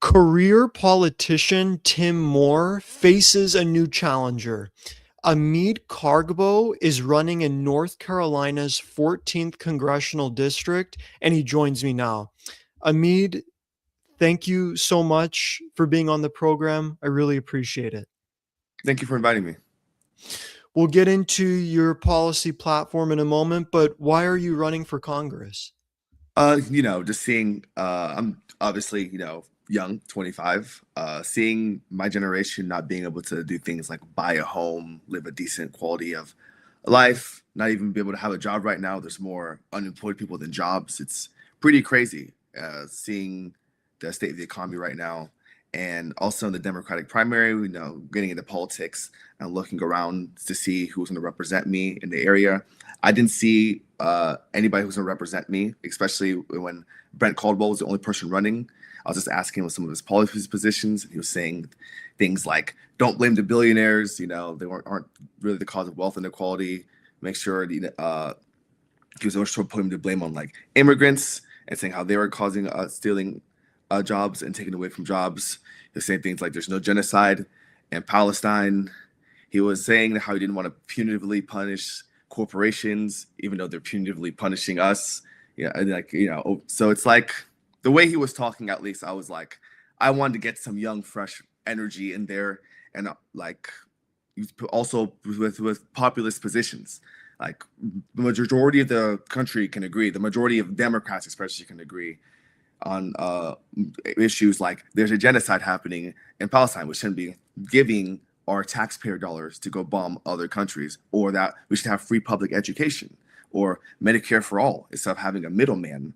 Career politician Tim Moore faces a new challenger. Ahmid Kargbo is running in North Carolina's 14th congressional district, and he joins me now. Ahmid, thank you so much for being on the program. I really appreciate it. Thank you for inviting me. We'll get into your policy platform in a moment, but why are you running for Congress? Just seeing I'm obviously, young, 25, seeing my generation not being able to do things like buy a home, live a decent quality of life, not even be able to have a job right now. There's more unemployed people than jobs. It's pretty crazy seeing the state of the economy right now. And also in the Democratic primary, getting into politics and looking around to see who's going to represent me in the area. I didn't see anybody who's going to represent me, especially when Brent Caldwell was the only person running. I was just asking him some of his policy positions, and he was saying things like, "Don't blame the billionaires. They aren't really the cause of wealth inequality. Make sure." He was also putting the blame on like immigrants and saying how they were causing stealing jobs and taking away from jobs. He was saying things like there's no genocide in Palestine. He was saying how he didn't want to punitively punish corporations, even though they're punitively punishing us. Yeah, and so it's like the way he was talking. At least I was like, I wanted to get some young, fresh energy in there, and also with populist positions. Like the majority of the country can agree. The majority of Democrats, especially, can agree on issues like there's a genocide happening in Palestine. We shouldn't be giving our taxpayer dollars to go bomb other countries, or that we should have free public education or Medicare for all instead of having a middleman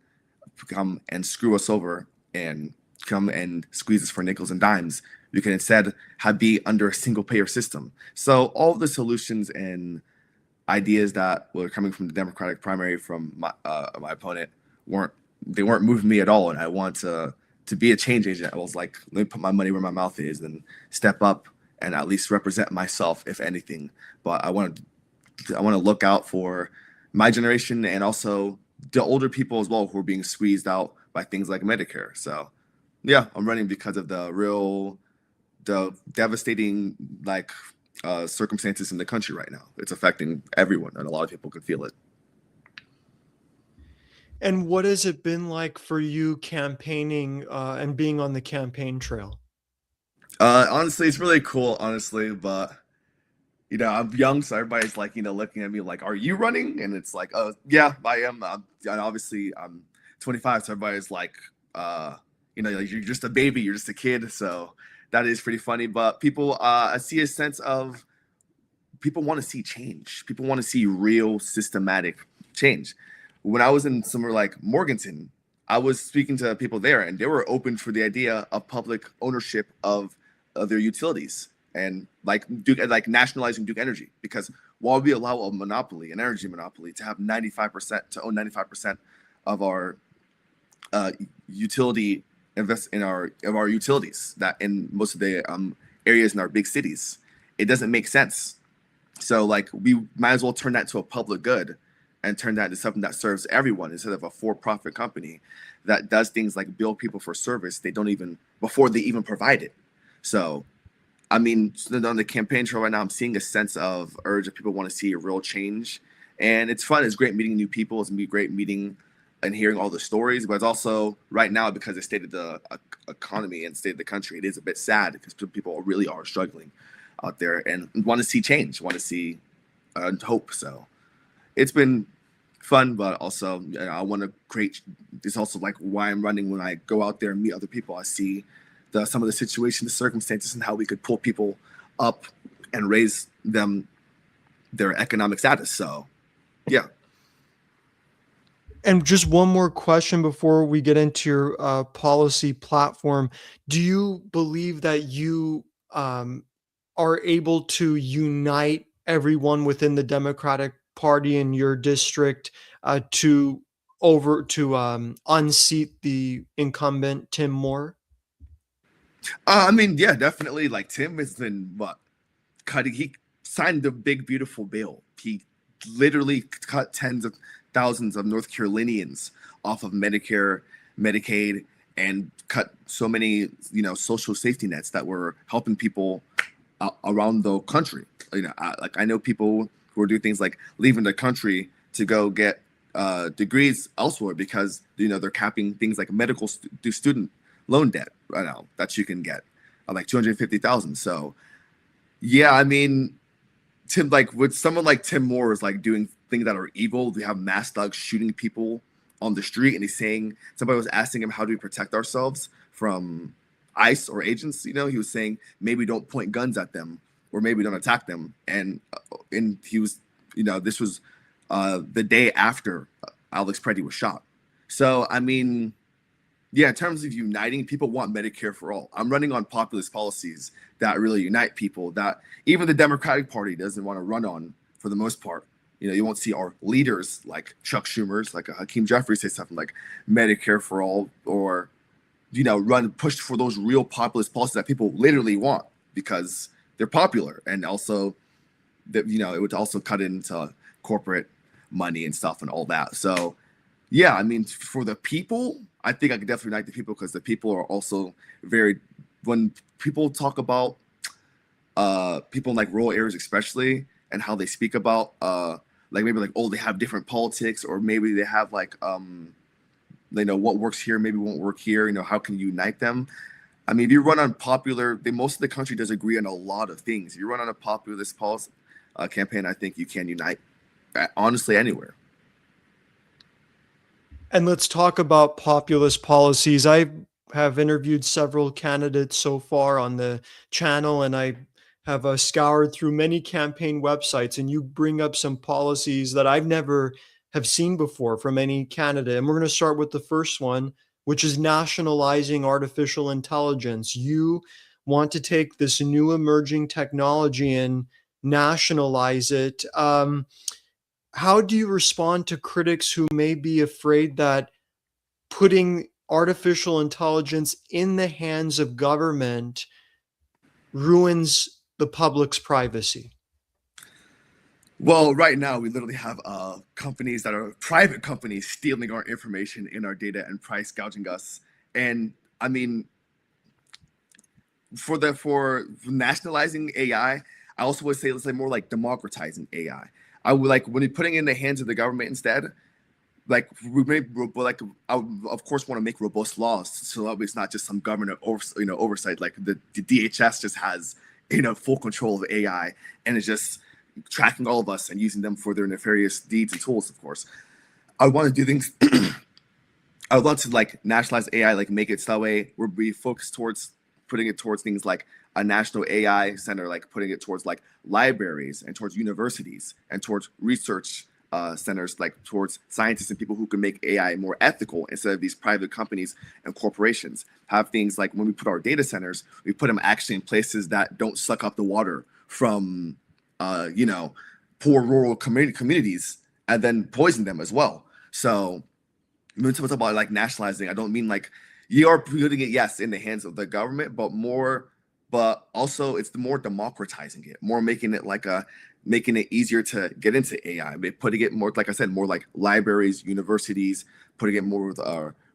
come and screw us over and come and squeeze us for nickels and dimes. We can instead be under a single payer system. So all of the solutions and ideas that were coming from the Democratic primary from my opponent weren't moving me at all, and I want to be a change agent. I was like, let me put my money where my mouth is and step up and at least represent myself, if anything. But I want to look out for my generation and also the older people as well who are being squeezed out by things like Medicare. So yeah, I'm running because of the devastating circumstances in the country right now. It's affecting everyone, and a lot of people can feel it. And what has it been like for you campaigning and being on the campaign trail? Honestly, it's really cool, honestly, but I'm young, so everybody's like, looking at me like, "Are you running?" And it's like, "Oh, yeah, I am." And obviously, I'm 25, so everybody's like, like, "You're just a baby, you're just a kid." So that is pretty funny. But people, I see a sense of people want to see change. People want to see real systematic change. When I was in somewhere like Morganton, I was speaking to people there, and they were open for the idea of public ownership of their utilities and like nationalizing Duke Energy. Because while we allow a monopoly, an energy monopoly, to have 95% to own 95% of our utility invest in our utilities that in most of the areas in our big cities, it doesn't make sense. So like we might as well turn that to a public good and turn that into something that serves everyone instead of a for-profit company that does things like bill people for service they don't even before they even provide it. So I mean, on the campaign trail right now, I'm seeing a sense of urge that people want to see a real change, and it's fun. It's great meeting new people. It's gonna be great meeting and hearing all the stories. But it's also right now because the state of the economy and state of the country, it is a bit sad because people really are struggling out there and want to see change, want to see hope. So it's been fun, but also I want to create. It's also like why I'm running. When I go out there and meet other people, I see some of the situations, the circumstances, and how we could pull people up and raise their economic status. So yeah. And just one more question before we get into your policy platform. Do you believe that you are able to unite everyone within the Democratic Party in your district to unseat the incumbent Tim Moore? I mean, yeah, definitely. Like Tim has been what cutting. He signed the big beautiful bill. He literally cut tens of thousands of North Carolinians off of Medicare, Medicaid, and cut so many, social safety nets that were helping people around the country. I know people who are doing things like leaving the country to go get degrees elsewhere because they're capping things like medical student loan debt right now that you can get like 250,000. So yeah, I mean, Tim, like with someone like Tim Moore is like doing things that are evil. They have mass thugs shooting people on the street, and he's saying somebody was asking him how do we protect ourselves from ICE or agents. He was saying maybe don't point guns at them or maybe don't attack them. And he was, this was the day after Alex Preddy was shot. So I mean, yeah, in terms of uniting, people want Medicare for all. I'm running on populist policies that really unite people that even the Democratic Party doesn't want to run on for the most part. You won't see our leaders like Chuck Schumer's, like Hakeem Jeffries say something like Medicare for all, or, push for those real populist policies that people literally want because they're popular. And also that, it would also cut into corporate money and stuff and all that. So yeah, I mean, for the people, I think I could definitely unite the people because the people are also when people talk about people in like rural areas especially and how they speak about like maybe like, oh, they have different politics, or maybe they have like they know what works here maybe won't work here, how can you unite them? I mean, if you run on popular, most of the country does agree on a lot of things. If you run on a populist policy campaign, I think you can unite honestly anywhere. And let's talk about populist policies. I have interviewed several candidates so far on the channel, and I have scoured through many campaign websites, and you bring up some policies that I've never have seen before from any candidate. And we're going to start with the first one, which is nationalizing artificial intelligence. You want to take this new emerging technology and nationalize it. How do you respond to critics who may be afraid that putting artificial intelligence in the hands of government ruins the public's privacy? Well, right now we literally have companies that are private companies stealing our information in our data and price gouging us. And I mean, for nationalizing AI, I also would say let's say more like democratizing AI. I would like when you're putting it in the hands of the government instead. Like we may, like I would, of course want to make robust laws so that it's not just some government oversight. Like the DHS just has full control of AI and it's just tracking all of us and using them for their nefarious deeds and tools. Of course, I want to do things. I would love to like nationalize AI, like make it so that way where we focus towards putting it towards things like a national AI center, like putting it towards like libraries and towards universities and towards research centers, like towards scientists and people who can make AI more ethical instead of these private companies and corporations. Have things like when we put our data centers, we put them actually in places that don't suck up the water from, poor rural communities and then poison them as well. So when we talk about like nationalizing, I don't mean like you are putting it, yes, in the hands of the government, but also it's the more democratizing it, more making it easier to get into AI, putting it more, like I said, more like libraries, universities, putting it more with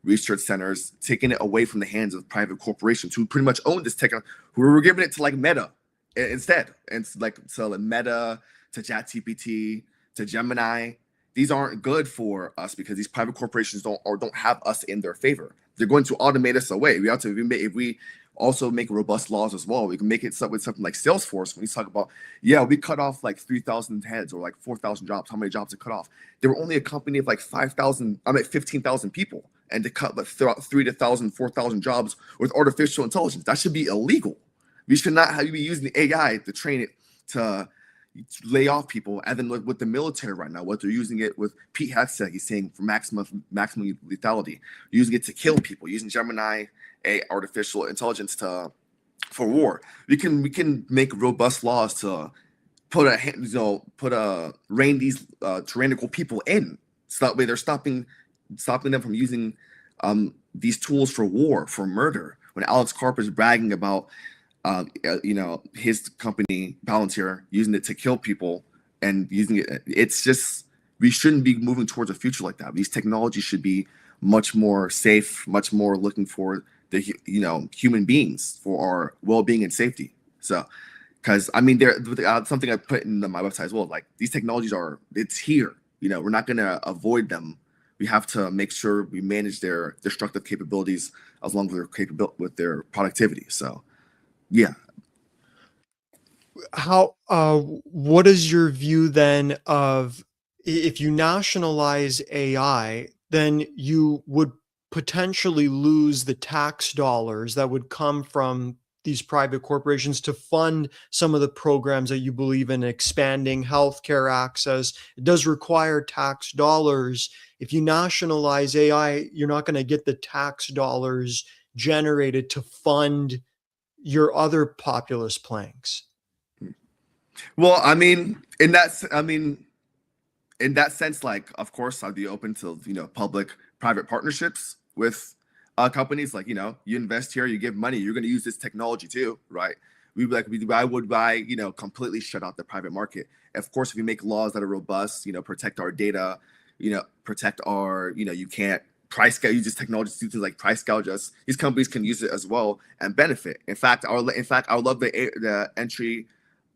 research centers, taking it away from the hands of private corporations who pretty much own this technology, who were giving it to like Meta instead. And like Meta, to ChatGPT, to Gemini. These aren't good for us because these private corporations don't have us in their favor. They're going to automate us away. We have to, if we also make robust laws as well, we can make it with something like Salesforce. When you talk about, yeah, we cut off like 3,000 heads or like 4,000 jobs. How many jobs to cut off? They were only a company of like 15,000 people, and to cut like 3,000, 4,000 jobs with artificial intelligence, that should be illegal. We should not have you be using the AI to train it to lay off people. And then with the military right now, what they're using it with, Pete Hegseth, he's saying for maximum lethality, using it to kill people, using Gemini, artificial intelligence for war. We can make robust laws to rein these tyrannical people in, so that way they're stopping them from using these tools for war, for murder. When Alex Karp is bragging about his company Palantir using it to kill people and using it, it's just, we shouldn't be moving towards a future like that. These technologies should be much more safe, much more looking for the human beings for our well-being and safety. So, because I mean, there something I put in my website as well. Like these technologies it's here. We're not gonna avoid them. We have to make sure we manage their destructive capabilities as long as they're capable with their productivity. So, yeah. How what is your view then of if you nationalize AI, then you would potentially lose the tax dollars that would come from these private corporations to fund some of the programs that you believe in expanding healthcare access. It does require tax dollars. If you nationalize AI, you're not going to get the tax dollars generated to fund your other populist planks. Well, I mean, in that sense, like, of course, I'd be open to public-private partnerships with companies. Like, you invest here, you give money, you're going to use this technology too, right? I would buy, completely shut out the private market. Of course, if we make laws that are robust, protect our data, protect our, you can't price gouge, use this technology to like price gouge us. These companies can use it as well and benefit. I would love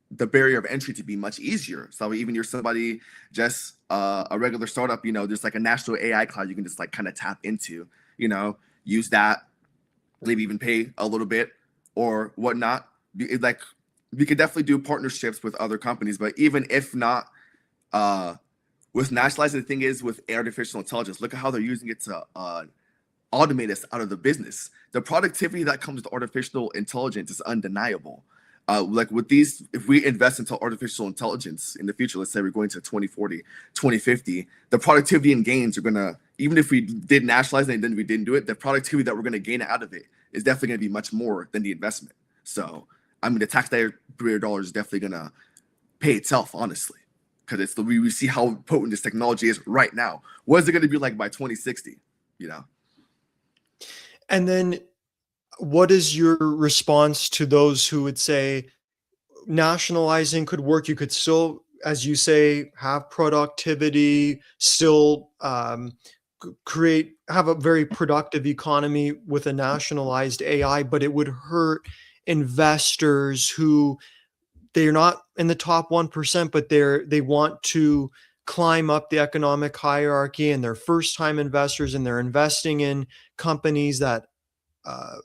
the barrier of entry to be much easier. So even you're somebody just a regular startup, there's like a national AI cloud you can just like kind of tap into, use that, maybe even pay a little bit or whatnot. Like we could definitely do partnerships with other companies, but even if not, with nationalizing, the thing is with artificial intelligence, look at how they're using it to automate us out of the business. The productivity that comes with artificial intelligence is undeniable. Like with these, if we invest into artificial intelligence in the future, let's say we're going to 2040, 2050, the productivity and gains are gonna, even if we did nationalize it and then we didn't do it, the productivity that we're gonna gain out of it is definitely gonna be much more than the investment. So, I mean, the taxpayer dollar is definitely gonna pay itself, honestly, because we see how potent this technology is right now. What is it gonna be like by 2060? You know? And then what is your response to those who would say nationalizing could work? You could still, as you say, have productivity, still have a very productive economy with a nationalized AI, but it would hurt investors who they're not in the top 1%, but they want to climb up the economic hierarchy and they're first time investors and they're investing in companies that uh,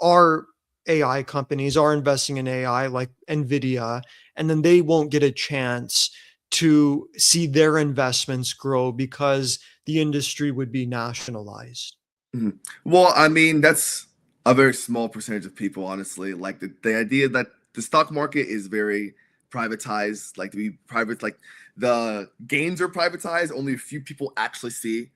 are AI companies, are investing in AI like Nvidia, and then they won't get a chance to see their investments grow because the industry would be nationalized. Mhm. Well, I mean, that's a very small percentage of people, honestly. Like the idea that the stock market is very privatized, like to be private, like the gains are privatized. Only a few people actually see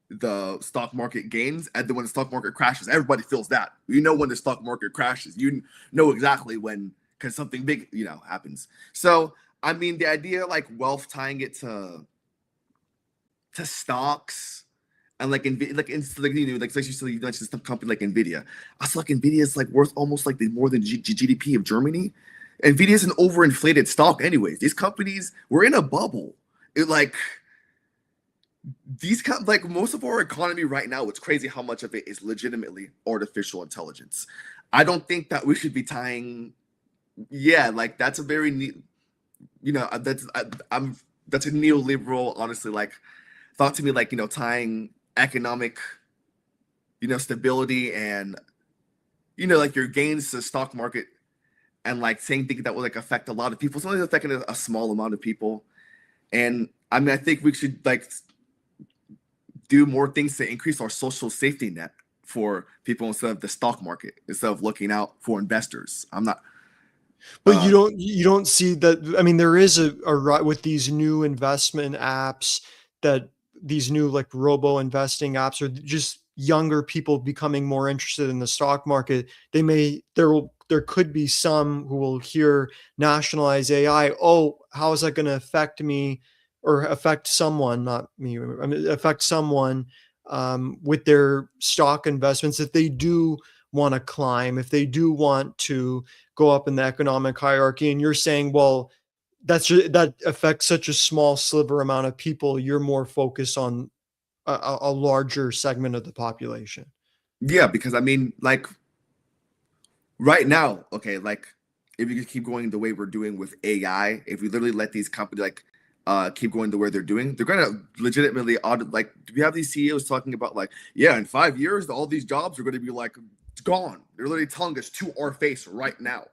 the stock market gains. And then when the stock market crashes, everybody feels that. You know, when the stock market crashes, you know exactly when, because something big, happens. So, I mean, the idea like wealth tying it to stocks and like like you mentioned some company like Nvidia. I saw like Nvidia is like worth almost like more than GDP of Germany. Nvidia is an overinflated stock, anyways. These companies we're in a bubble. It like like most of our economy right now. It's crazy how much of it is legitimately artificial intelligence. I don't think that we should be tying. Yeah, like that's a very neat. I'm that's a neoliberal, honestly, like thought to me like tying economic stability and like your gains to the stock market and like saying thinking that will like affect a lot of people. It's only affecting a small amount of people. And I mean, I think we should like do more things to increase our social safety net for people instead of the stock market, instead of looking out for investors. I'm not But you don't see that. I mean, there is with these new investment apps that these new like robo investing apps are just younger people becoming more interested in the stock market. There could be some who will hear nationalize AI. Oh, how is that going to affect me or affect someone, not me, I mean, affect someone with their stock investments if they do want to climb, if they do want to go up in the economic hierarchy. And you're saying, well, that affects such a small sliver amount of people. You're more focused on a larger segment of the population. Yeah, because I mean, like right now, okay, like if you could keep going the way we're doing with AI, if we literally let these companies like keep going the way they're doing, they're gonna legitimately audit. Like, do we have these CEOs talking about like, yeah, in 5 years, all these jobs are gonna be like gone. They're literally telling us to our face right now.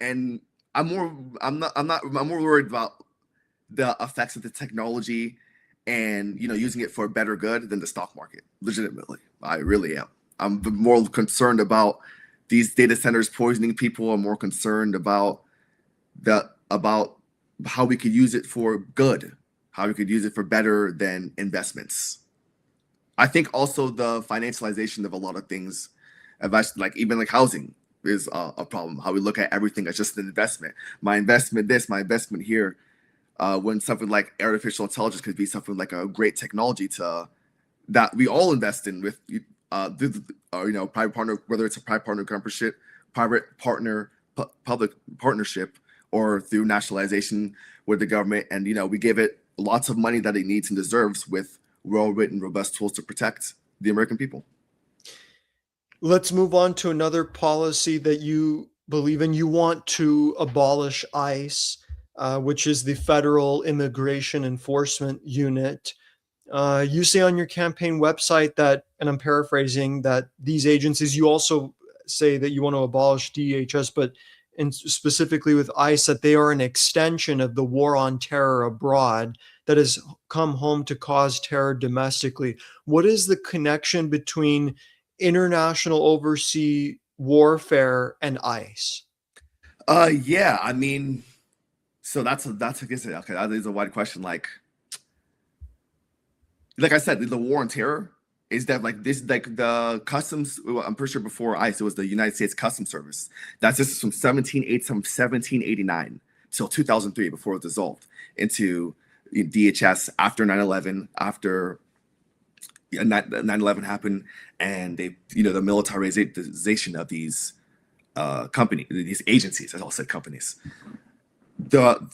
And I'm more worried about the effects of the technology and using it for a better good than the stock market. Legitimately, I really am. I'm more concerned about these data centers poisoning people. I'm more concerned about how we could use it for good, how we could use it for better than investments. I think also the financialization of a lot of things, like even like housing, is a problem. How we look at everything as just an investment. My investment this, my investment here. When something like artificial intelligence could be something like a great technology to that we all invest in with private partner, whether it's a private partner partnership, private partner public partnership, or through nationalization with the government, and we give it lots of money that it needs and deserves with well-written, robust tools to protect the American people. Let's move on to another policy that you believe in. You want to abolish ICE, which is the Federal Immigration Enforcement Unit. You say on your campaign website that, and I'm paraphrasing, that these agencies, you also say that you want to abolish DHS, but specifically with ICE, that they are an extension of the war on terror abroad that has come home to cause terror domestically. What is the connection between international overseas warfare and ICE? Yeah, I mean, so that's I guess okay. That is a wide question. Like I said, the war on terror is that like this like the customs. Well, I'm pretty sure before ICE, it was the United States Customs Service. That's just from 1789 till 2003 before it was dissolved into DHS after 9/11, after 9/11 happened, and they the militarization of these company these agencies. I all said companies. The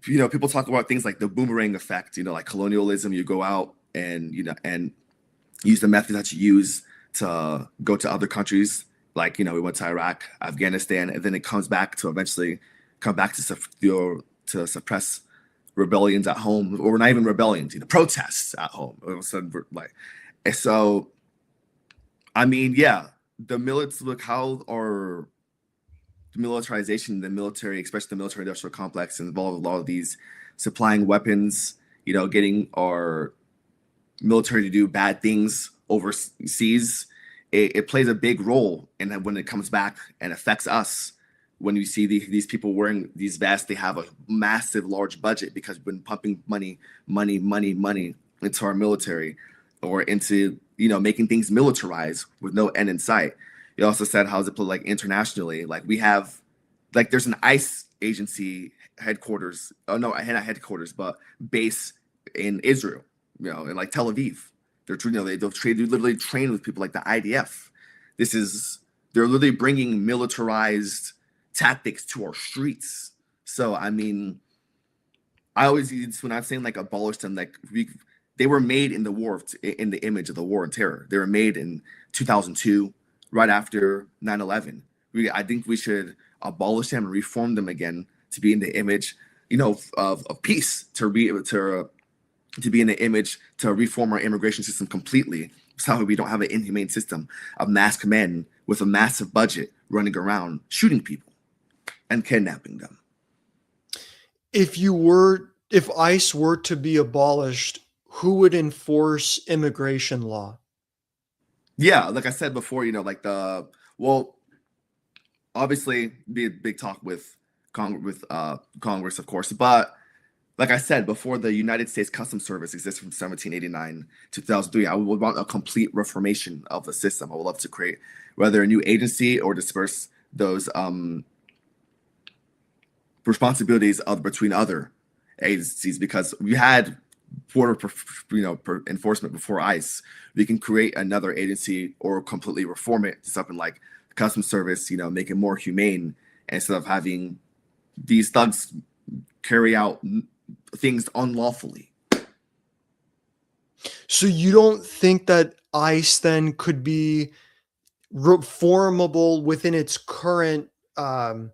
people talk about things like the boomerang effect. Like colonialism. You go out and use the methods that you use to go to other countries. Like we went to Iraq, Afghanistan, and then it comes back to eventually come back to suppress rebellions at home, or not even rebellions, protests at home. All of a sudden, like, and so I mean, yeah, the military. Look how our the militarization, the military, especially the military industrial complex, involved a lot of these supplying weapons. Getting our military to do bad things overseas. It plays a big role in when it comes back and affects us. When you see these people wearing these vests, they have a massive, large budget because we've been pumping money into our military, or into making things militarized with no end in sight. You also said how's it put like internationally? Like we have, like there's an ICE agency headquarters. Oh no, not headquarters, but base in Israel. In like Tel Aviv. They literally train with people like the IDF. They're literally bringing militarized tactics to our streets. So I mean, I always use when I'm saying like abolish them, like they were made in the war in the image of the war on terror. They were made in 2002, right after 9/11. I think we should abolish them and reform them again to be in the image, of peace, to be in the image to reform our immigration system completely. So we don't have an inhumane system of masked men with a massive budget running around shooting people and kidnapping them. If ICE were to be abolished, who would enforce immigration law? Yeah, like I said before, like well, obviously be a big talk with Congress, of course, but like I said before, the United States Customs Service exists from 1789 to 2003. I would want a complete reformation of the system. I would love to create whether a new agency or disperse those responsibilities between other agencies, because we had border enforcement before ICE. We can create another agency or completely reform it to something like Customs Service. Make it more humane instead of having these thugs carry out things unlawfully. So you don't think that ICE then could be reformable um,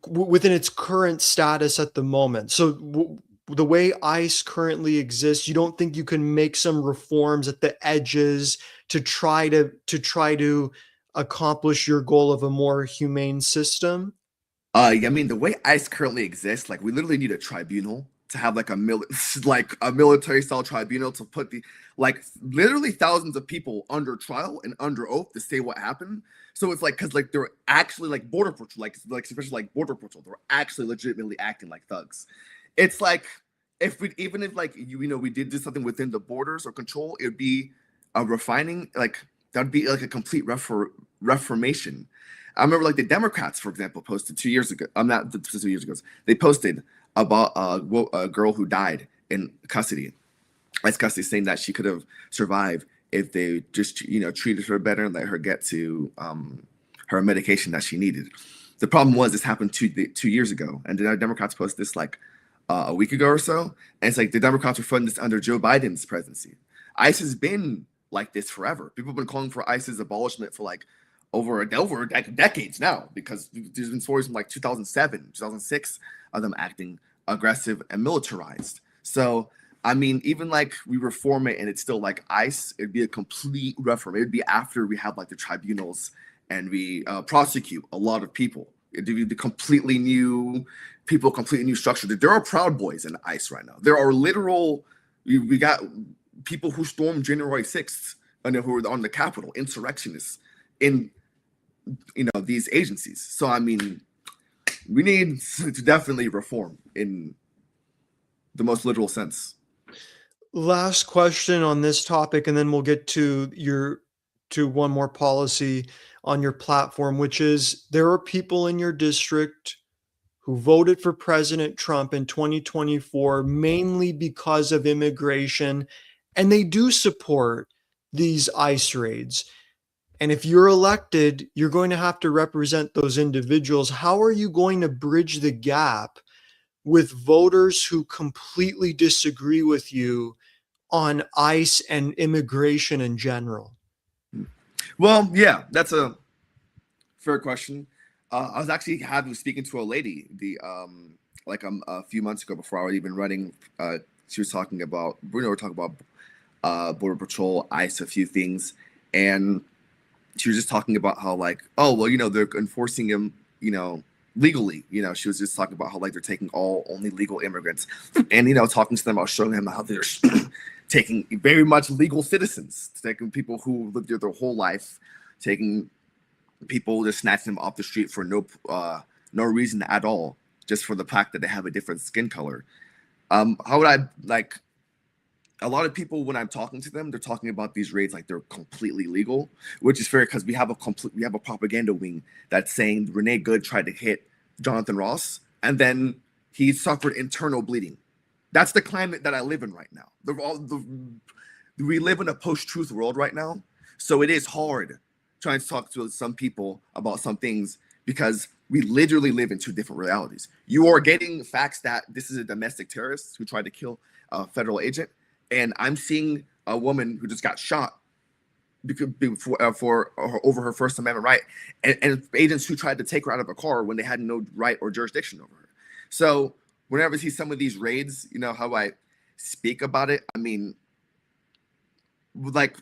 within its current status at the moment? So the way ICE currently exists, you don't think you can make some reforms at the edges to try to accomplish your goal of a more humane system? I mean, the way ICE currently exists, like we literally need a tribunal to have like like a military style tribunal to put the like literally thousands of people under trial and under oath to say what happened. So it's like because like they're actually like border patrol, like especially like border patrol, they're actually legitimately acting like thugs. It's like if we even if like you know we did do something within the borders or control, it'd be a refining like that'd be like a complete reformation. I remember like the Democrats, for example, posted 2 years ago. I'm not 2 years ago. They posted about a girl who died in custody, ICE custody, saying that she could have survived if they just treated her better and let her get to her medication that she needed. The problem was this happened 2 years ago, and the Democrats posted this like a week ago or so, and it's like the Democrats were funding this under Joe Biden's presidency. ICE has been like this forever. People have been calling for ICE's abolishment for like over decades now, because there's been stories from like 2007, 2006 of them acting aggressive and militarized. So I mean, even like we reform it and it's still like ICE, it'd be a complete reform. It'd be after we have like the tribunals and we prosecute a lot of people. It'd be the completely new people, completely new structure. There are Proud Boys in ICE right now. There are literal, we got people who stormed January 6th and who were on the Capitol, insurrectionists in these agencies. So I mean, we need to definitely reform in the most literal sense. Last question on this topic, and then we'll get to one more policy on your platform, which is there are people in your district who voted for President Trump in 2024 mainly because of immigration, and they do support these ICE raids. And if you're elected, you're going to have to represent those individuals. How are you going to bridge the gap with voters who completely disagree with you on ICE and immigration in general? Well, yeah, that's a fair question. I was actually having speaking to a lady a few months ago before I was even running. She was talking about we're talking about border patrol, ICE, a few things, and she was just talking about how like, oh well, they're enforcing him, legally. She was just talking about how like they're taking only legal immigrants, and talking to them about showing them how they're taking very much legal citizens, taking people who lived there their whole life, taking people, just snatching them off the street for no reason at all, just for the fact that they have a different skin color. How would I like? A lot of people, when I'm talking to them, they're talking about these raids like they're completely legal, which is fair because we have a propaganda wing that's saying Renee Good tried to hit Jonathan Ross and then he suffered internal bleeding. That's the climate that I live in right now. We live in a post-truth world right now, so it is hard trying to talk to some people about some things because we literally live in two different realities. You are getting facts that this is a domestic terrorist who tried to kill a federal agent, and I'm seeing a woman who just got shot for over her First Amendment right, and agents who tried to take her out of a car when they had no right or jurisdiction over her. So whenever I see some of these raids, how I speak about it. I mean, like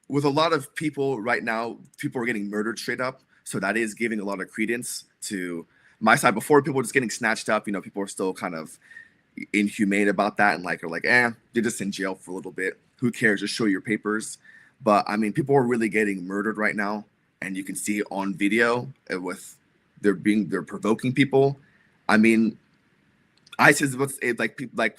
with a lot of people right now, people are getting murdered straight up. So that is giving a lot of credence to my side. Before, people were just getting snatched up. People are still kind of inhumane about that and like are like, they're just in jail for a little bit. Who cares? Just show your papers. But I mean, people are really getting murdered right now, and you can see it on video with they're provoking people. I mean, ICE is like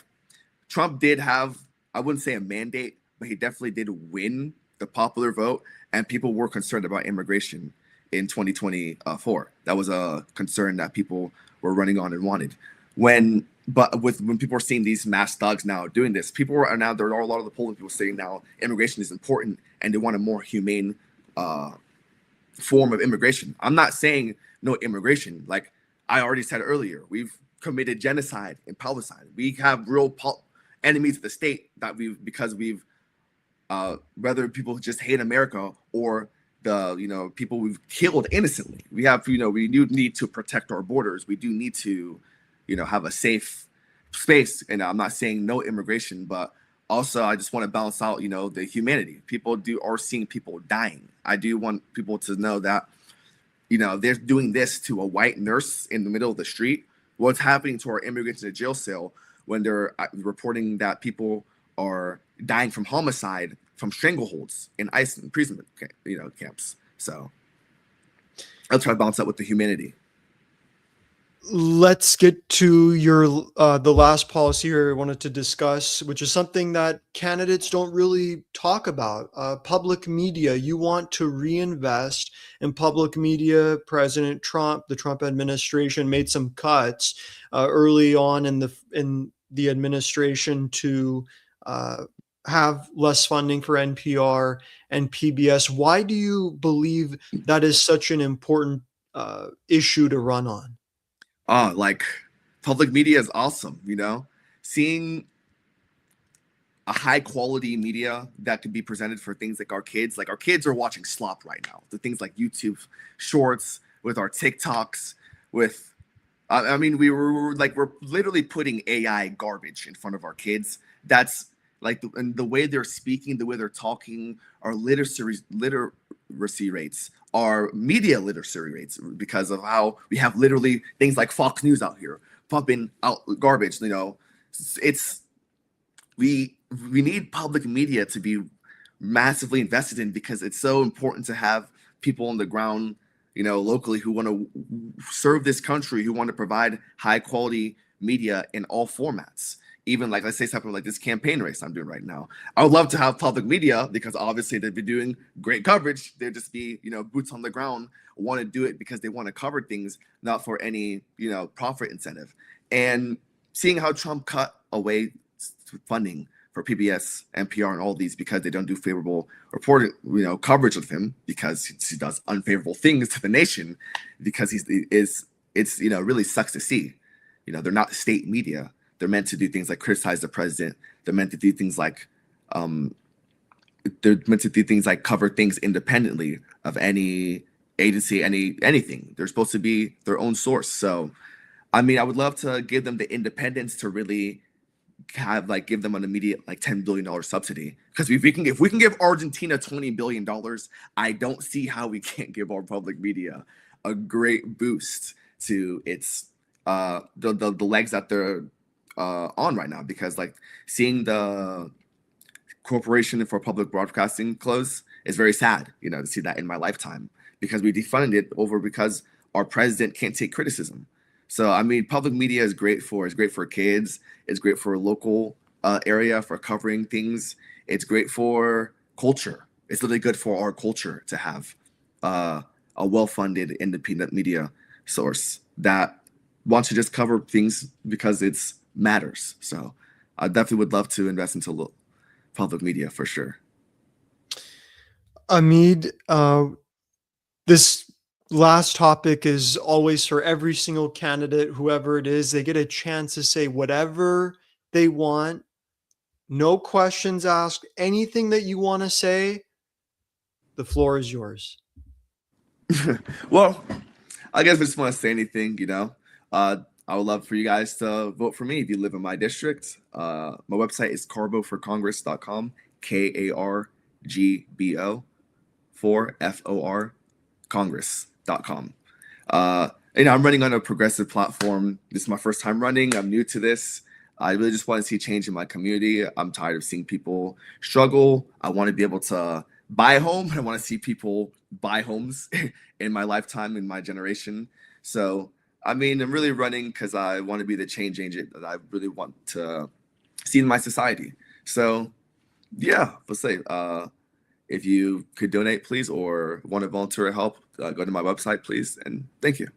Trump did have, I wouldn't say a mandate, but he definitely did win the popular vote, and people were concerned about immigration in 2024. That was a concern that people were running on and wanted. When people are seeing these mass thugs now doing this, there are a lot of the polling people saying now immigration is important and they want a more humane form of immigration. I'm not saying no immigration. Like I already said earlier, we've committed genocide and Palestine. We have real enemies of the state that we've whether people just hate America or the people we've killed innocently. We have we do need to protect our borders. We do need to have a safe space. And I'm not saying no immigration, but also I just want to balance out the humanity. People are seeing people dying. I do want people to know that they're doing this to a white nurse in the middle of the street. What's happening to our immigrants in a jail cell when they're reporting that people are dying from homicide from strangleholds in ICE imprisonment camps. So I'll try to balance that with the humanity. Let's get to your the last policy here I wanted to discuss, which is something that candidates don't really talk about. Public media. You want to reinvest in public media. President Trump, the Trump administration, made some cuts early on in the administration to have less funding for NPR and PBS. Why do you believe that is such an important issue to run on? Like public media is awesome, seeing a high quality media that could be presented for things like our kids. Like our kids are watching slop right now. The things like YouTube shorts, with our TikToks, with I mean, we're literally putting AI garbage in front of our kids. That's like the way they're speaking, the way they're talking, our literacy rates, our media literacy rates, because of how we have literally things like Fox News out here pumping out garbage. It's we need public media to be massively invested in, because it's so important to have people on the ground, locally, who want to serve this country, who want to provide high quality media in all formats. Even like, let's say something like this campaign race I'm doing right now. I would love to have public media, because obviously they'd be doing great coverage. They'd just be, boots on the ground, want to do it because they want to cover things, not for any, profit incentive. And seeing how Trump cut away funding for PBS, NPR, and all these because they don't do favorable reporting, coverage of him, because he does unfavorable things to the nation, because it's really sucks to see. They're not state media. They're meant to do things like criticize the president. They're meant to do things like cover things independently of any agency, anything. They're supposed to be their own source. So, I mean, I would love to give them the independence to really give them an immediate $10 billion subsidy. Because if we can give Argentina $20 billion, I don't see how we can't give our public media a great boost to its the legs that they're on right now. Because seeing the Corporation for Public Broadcasting close is very sad, to see that in my lifetime, because we defunded it because our president can't take criticism. So I mean, public media is great for kids. It's great for a local area for covering things. It's great for culture. It's really good for our culture to have a well-funded independent media source that wants to just cover things because it's matters. So I definitely would love to invest into public media for sure. Ahmid, this last topic is always for every single candidate, whoever it is. They get a chance to say whatever they want. No questions asked. Anything that you want to say, the floor is yours. Well, I guess I just want to say anything, I would love for you guys to vote for me if you live in my district. My website is kargbo4congress.com, KARGBO for FOR Congress.com. I'm running on a progressive platform. This is my first time running. I'm new to this. I really just want to see change in my community. I'm tired of seeing people struggle. I want to be able to buy a home. I want to see people buy homes in my lifetime, in my generation. So, I mean, I'm really running because I want to be the change agent that I really want to see in my society. So, yeah, let's say, if you could donate, please, or want to volunteer to help, go to my website, please. And thank you.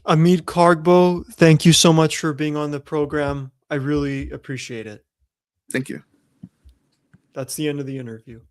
Ahmid Kargbo, thank you so much for being on the program. I really appreciate it. Thank you. That's the end of the interview.